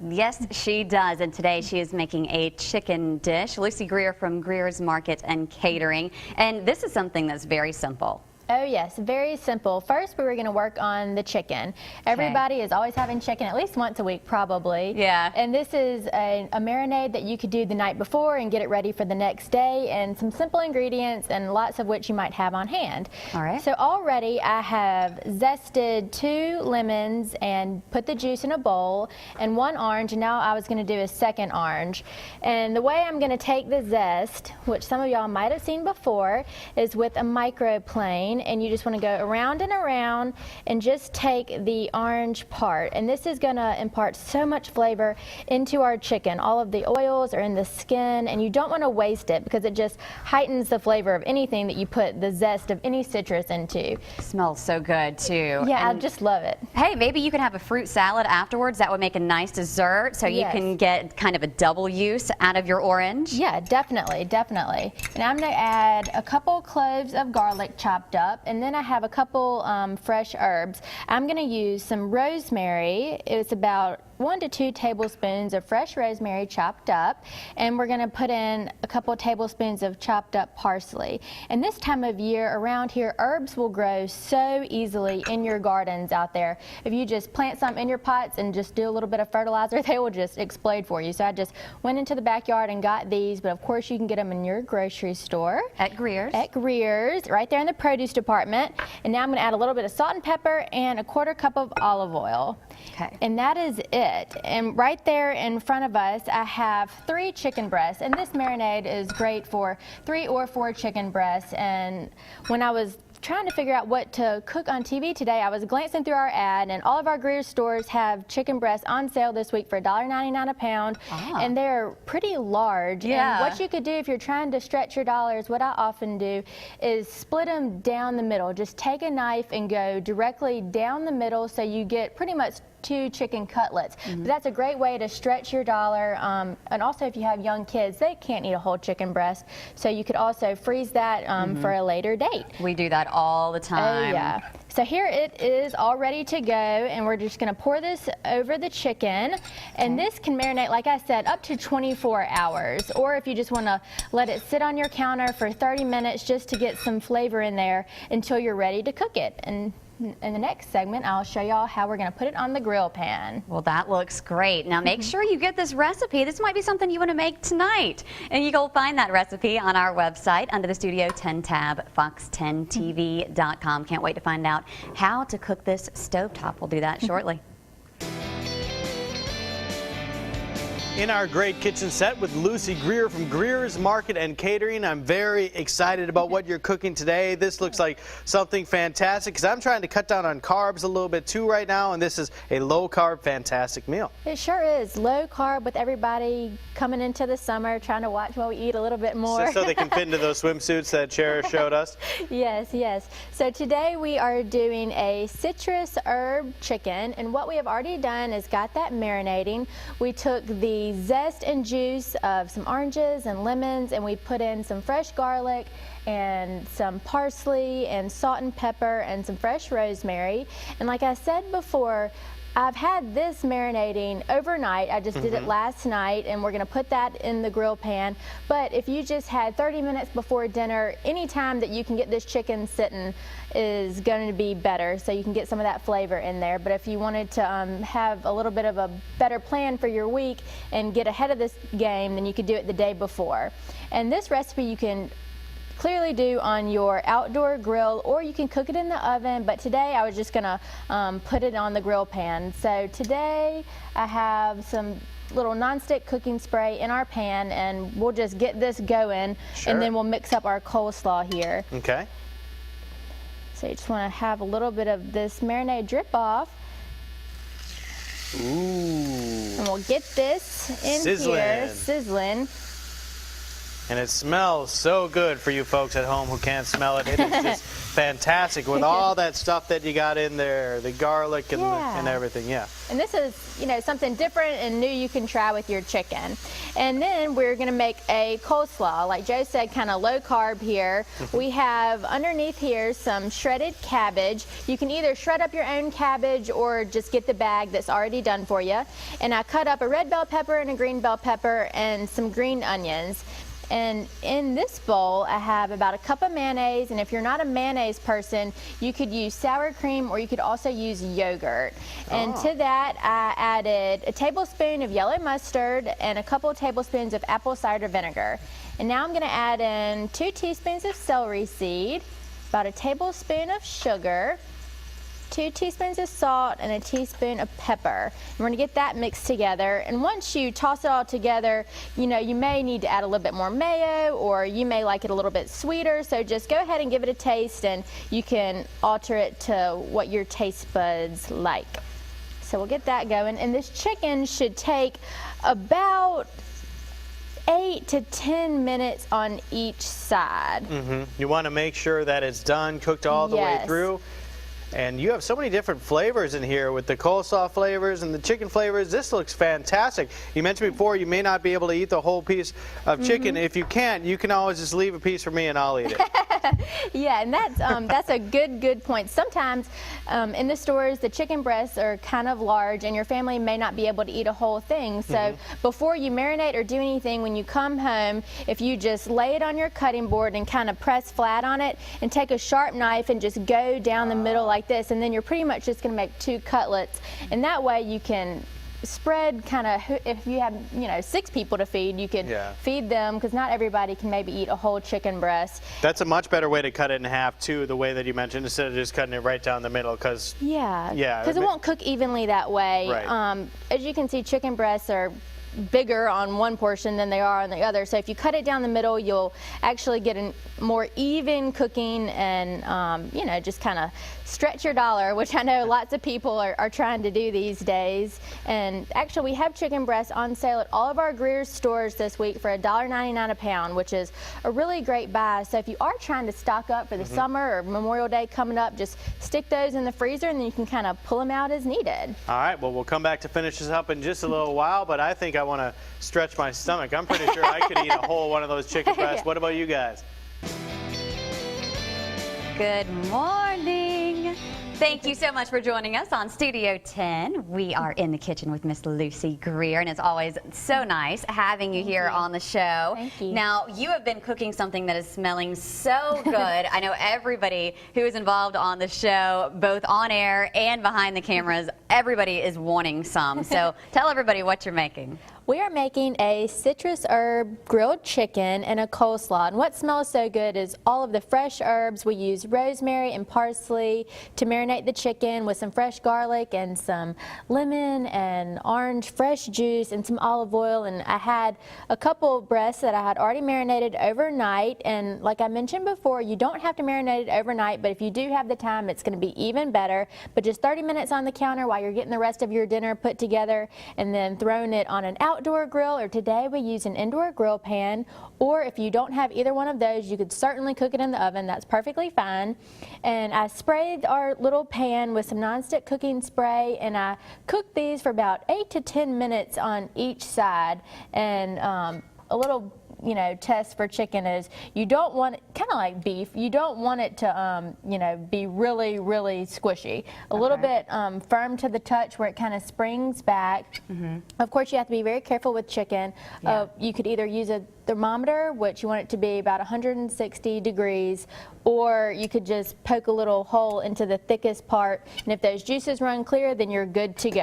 Yes, she does. And today she is making a chicken dish. Lucy Greer from Greers Market and Catering. And this is something that's very simple. Oh yes, very simple. First, we were going to work on the chicken. Everybody is always having chicken at least once a week, probably. Yeah. And this is a marinade that you could do the night before and get it ready for the next day, and some simple ingredients, and lots of which you might have on hand. All right. So already I have zested 2 lemons and put the juice in a bowl, and 1 orange, and now I was going to do a second orange. And the way I'm going to take the zest, which some of y'all might have seen before, is with a microplane. And you just want to go around and around and just take the orange part, and this is going to impart so much flavor into our chicken. All of the oils are in the skin, and you don't want to waste it because it just heightens the flavor of anything that you put the zest of any citrus into. It smells so good too. Yeah, and I just love it. Hey, maybe you can have a fruit salad afterwards. That would make a nice dessert, so you can get kind of a double use out of your orange. Yeah, definitely, definitely. And I'm going to add a couple cloves of garlic chopped up. And then I have a couple fresh herbs. I'm going to use some rosemary. It's about 1 to 2 tablespoons of fresh rosemary chopped up, and we're going to put in a couple tablespoons of chopped up parsley. And this time of year around here, herbs will grow so easily in your gardens out there. If you just plant some in your pots and just do a little bit of fertilizer, they will just explode for you. So I just went into the backyard and got these, but of course you can get them in your grocery store. At Greers. At Greers, right there in the produce department. And now I'm going to add a little bit of salt and pepper and a 1/4 cup of olive oil. Okay. And that is it. And right there in front of us, I have 3 chicken breasts, and this marinade is great for 3 or 4 chicken breasts. And when I was trying to figure out what to cook on TV today, I was glancing through our ad, and all of our Greer stores have chicken breasts on sale this week for $1.99 a pound, and they're pretty large. Yeah. And what you could do if you're trying to stretch your dollars, what I often do is split them down the middle. Just take a knife and go directly down the middle so you get pretty much 2 chicken cutlets. But that's a great way to stretch your dollar, and also if you have young kids, they can't eat a whole chicken breast, so you could also freeze that for a later date. We do that all the time. Oh yeah. So here it is all ready to go, and we're just going to pour this over the chicken, and this can marinate, like I said, up to 24 hours, or if you just want to let it sit on your counter for 30 minutes just to get some flavor in there until you're ready to cook it. And in the next segment, I'll show y'all how we're going to put it on the grill pan. Well, that looks great. Now, make sure you get this recipe. This might be something you want to make tonight. And you can find that recipe on our website under the Studio 10 tab, fox10tv.com. Can't wait to find out how to cook this stovetop. We'll do that shortly. In our great kitchen set with Lucy Greer from Greers Market and Catering. I'm very excited about what you're cooking today. This looks like something fantastic because I'm trying to cut down on carbs a little bit too right now, and this is a low-carb, fantastic meal. It sure is. Low carb with everybody coming into the summer, trying to watch while we eat a little bit more. So they can fit into those swimsuits that Cher showed us? Yes, yes. So today we are doing a citrus herb chicken, and what we have already done is got that marinating. We took the zest and juice of some oranges and lemons, and we put in some fresh garlic and some parsley and salt and pepper and some fresh rosemary. And like I said before, I've had this marinating overnight. I just did it last night, and we're going to put that in the grill pan. But if you just had 30 minutes before dinner, any time that you can get this chicken sitting is going to be better, so you can get some of that flavor in there. But if you wanted to have a little bit of a better plan for your week and get ahead of this game, then you could do it the day before. And this recipe you can clearly do on your outdoor grill, or you can cook it in the oven, but today I was just gonna put it on the grill pan. So today I have some little nonstick cooking spray in our pan, and we'll just get this going, and then we'll mix up our coleslaw here. Okay. So you just want to have a little bit of this marinade drip off. Ooh. And we'll get this in here, sizzling. And it smells so good for you folks at home who can't smell it. It is just fantastic with all that stuff that you got in there, the garlic and, and everything, And this is, you know, something different and new you can try with your chicken. And then we're going to make a coleslaw. Like Joe said, kind of low carb here. We have underneath here some shredded cabbage. You can either shred up your own cabbage or just get the bag that's already done for you. And I cut up a red bell pepper and a green bell pepper and some green onions. And in this bowl, I have about a cup of mayonnaise, and if you're not a mayonnaise person, you could use sour cream or you could also use yogurt. And to that, I added a tablespoon of yellow mustard and a couple of tablespoons of apple cider vinegar. And now I'm going to add in 2 teaspoons of celery seed, about a tablespoon of sugar, 2 teaspoons of salt, and a teaspoon of pepper. And we're going to get that mixed together. And once you toss it all together, you know, you may need to add a little bit more mayo, or you may like it a little bit sweeter. So just go ahead and give it a taste, and you can alter it to what your taste buds like. So we'll get that going. And this chicken should take about 8 to 10 minutes on each side. You want to make sure that it's done, cooked all the way through. And you have so many different flavors in here with the coleslaw flavors and the chicken flavors. This looks fantastic. You mentioned before you may not be able to eat the whole piece of chicken. If you can't, you can always just leave a piece for me and I'll eat it. Yeah, and that's a good point. Sometimes in the stores, the chicken breasts are kind of large and your family may not be able to eat a whole thing. So before you marinate or do anything, when you come home, if you just lay it on your cutting board and kind of press flat on it and take a sharp knife and just go down the middle like this, and then you're pretty much just going to make 2 cutlets, and that way you can spread kind of, if you have, you know, 6 people to feed, you can feed them, because not everybody can maybe eat a whole chicken breast. That's a much better way to cut it in half too, the way that you mentioned, instead of just cutting it right down the middle, because because it won't cook evenly that way. As you can see, chicken breasts are bigger on one portion than they are on the other. So if you cut it down the middle, you'll actually get a more even cooking and, you know, just kind of stretch your dollar, which I know lots of people are trying to do these days. And actually, we have chicken breasts on sale at all of our Greers stores this week for $1.99 a pound, which is a really great buy. So if you are trying to stock up for the summer or Memorial Day coming up, just stick those in the freezer and then you can kind of pull them out as needed. All right, well, we'll come back to finish this up in just a little while, but I think I want to stretch my stomach. I'm pretty sure I could eat a whole one of those chicken breasts. What about you guys? Good morning. Thank you so much for joining us on Studio 10. We are in the kitchen with Miss Lucy Greer, and it's always so nice having you here on the show. Thank you. Now, you have been cooking something that is smelling so good. I know everybody who is involved on the show, both on air and behind the cameras, everybody is wanting some. So tell everybody what you're making. We are making a citrus herb grilled chicken and a coleslaw. And what smells so good is all of the fresh herbs. We use rosemary and parsley to marinate the chicken with some fresh garlic and some lemon and orange fresh juice and some olive oil. And I had a couple breasts that I had already marinated overnight. And like I mentioned before, you don't have to marinate it overnight, but if you do have the time, it's going to be even better. But just 30 minutes on the counter while you're getting the rest of your dinner put together, and then throwing it on an outdoor grill, or today we use an indoor grill pan, or if you don't have either one of those, you could certainly cook it in the oven. That's perfectly fine. And I sprayed our little pan with some nonstick cooking spray, and I cooked these for about 8 to 10 minutes on each side. And a little, you know, test for chicken is you don't want it, kind of like beef, you don't want it to, you know, be really squishy. A little bit firm to the touch where it kind of springs back. Of course, you have to be very careful with chicken. You could either use a thermometer, which you want it to be about 160 degrees, or you could just poke a little hole into the thickest part, and if those juices run clear, then you're good to go.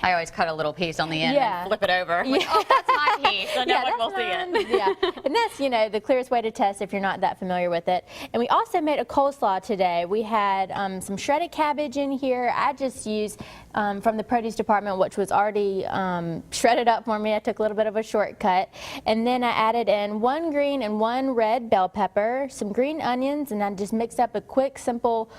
I always cut a little piece on the end and flip it over. Like, oh, that's my piece, so no one will see it. And that's, you know, the clearest way to test if you're not that familiar with it. And we also made a coleslaw today. We had some shredded cabbage in here. I just used from the produce department, which was already shredded up for me. I took a little bit of a shortcut. And then I added in 1 green and 1 red bell pepper, some green onions, and I just mixed up a quick, simple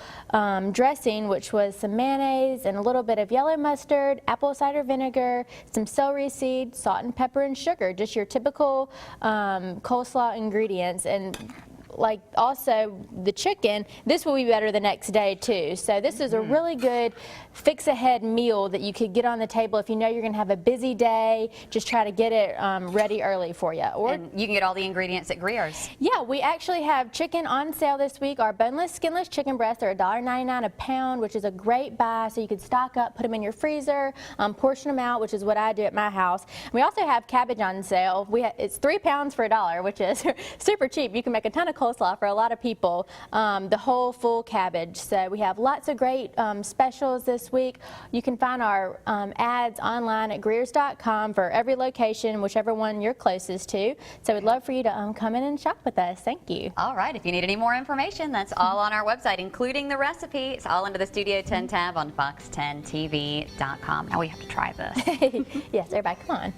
dressing, which was some mayonnaise and a little bit of yellow mustard, apple cider vinegar, some celery seed, salt and pepper and sugar, just your typical coleslaw ingredients. And like also the chicken, this will be better the next day too. So this is a really good fix-ahead meal that you could get on the table if you know you're going to have a busy day. Just try to get it ready early for you. Or And you can get all the ingredients at Greer's. yeah, we actually have chicken on sale this week. Our boneless, skinless chicken breasts are $1.99 a pound, which is a great buy. So you could stock up, put them in your freezer, portion them out, which is what I do at my house. We also have cabbage on sale. It's 3 pounds for $1, which is super cheap. You can make a ton of coleslaw for a lot of people. The whole full cabbage. So we have lots of great specials this week. You can find our ads online at greers.com for every location, whichever one you're closest to. So we'd love for you to come in and shop with us. Thank you. All right, if you need any more information, that's all on our website, including the recipe. It's all under the Studio 10 tab on fox10tv.com. Now we have to try this. Yes, everybody, come on.